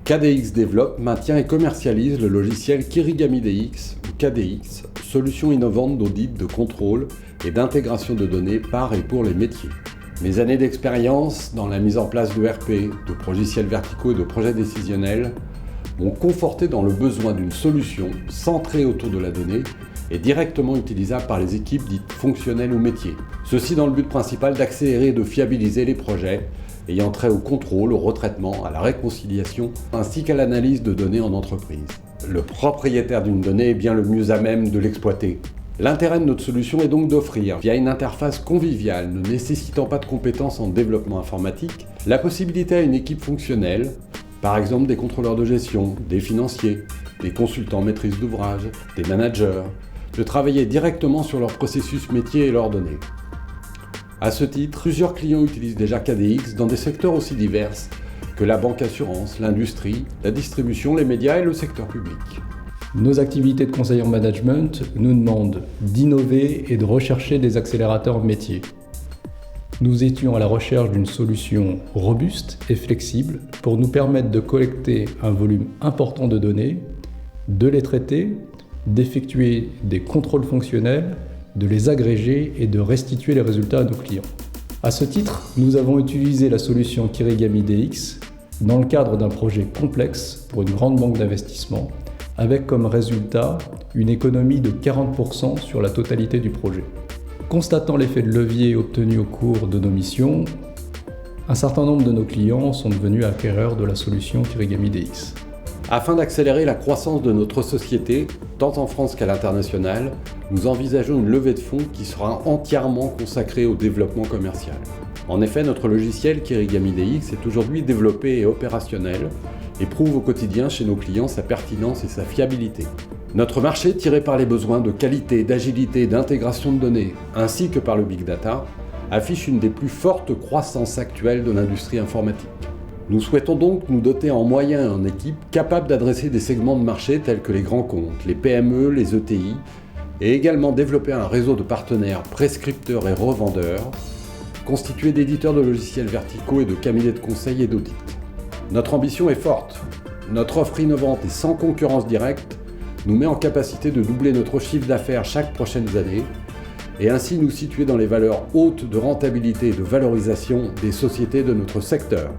KDX développe, maintient et commercialise le logiciel Kirigami DX ou KDX, solution innovante d'audit, de contrôle et d'intégration de données par et pour les métiers. Mes années d'expérience dans la mise en place de RP, de logiciels verticaux et de projets décisionnels m'ont conforté dans le besoin d'une solution centrée autour de la donnée et directement utilisable par les équipes dites fonctionnelles ou métiers. Ceci dans le but principal d'accélérer et de fiabiliser les projets ayant trait au contrôle, au retraitement, à la réconciliation, ainsi qu'à l'analyse de données en entreprise. Le propriétaire d'une donnée est bien le mieux à même de l'exploiter. L'intérêt de notre solution est donc d'offrir, via une interface conviviale ne nécessitant pas de compétences en développement informatique, la possibilité à une équipe fonctionnelle, par exemple des contrôleurs de gestion, des financiers, des consultants maîtrise d'ouvrage, des managers, de travailler directement sur leurs processus métiers et leurs données. À ce titre, plusieurs clients utilisent déjà KDX dans des secteurs aussi divers que la banque assurance, l'industrie, la distribution, les médias et le secteur public. Nos activités de conseil en management nous demandent d'innover et de rechercher des accélérateurs métiers. Nous étions à la recherche d'une solution robuste et flexible pour nous permettre de collecter un volume important de données, de les traiter, d'effectuer des contrôles fonctionnels, de les agréger et de restituer les résultats à nos clients. À ce titre, nous avons utilisé la solution Kirigami DX dans le cadre d'un projet complexe pour une grande banque d'investissement, avec comme résultat une économie de 40% sur la totalité du projet. Constatant l'effet de levier obtenu au cours de nos missions, un certain nombre de nos clients sont devenus acquéreurs de la solution Kirigami DX. Afin d'accélérer la croissance de notre société, tant en France qu'à l'international, nous envisageons une levée de fonds qui sera entièrement consacrée au développement commercial. En effet, notre logiciel Kirigami DX est aujourd'hui développé et opérationnel et prouve au quotidien chez nos clients sa pertinence et sa fiabilité. Notre marché, tiré par les besoins de qualité, d'agilité, d'intégration de données, ainsi que par le big data, affiche une des plus fortes croissances actuelles de l'industrie informatique. Nous souhaitons donc nous doter en moyens et en équipes capables d'adresser des segments de marché tels que les grands comptes, les PME, les ETI, et également développer un réseau de partenaires prescripteurs et revendeurs, constitué d'éditeurs de logiciels verticaux et de cabinets de conseil et d'audit. Notre ambition est forte. Notre offre innovante et sans concurrence directe nous met en capacité de doubler notre chiffre d'affaires chaque prochaine année et ainsi nous situer dans les valeurs hautes de rentabilité et de valorisation des sociétés de notre secteur.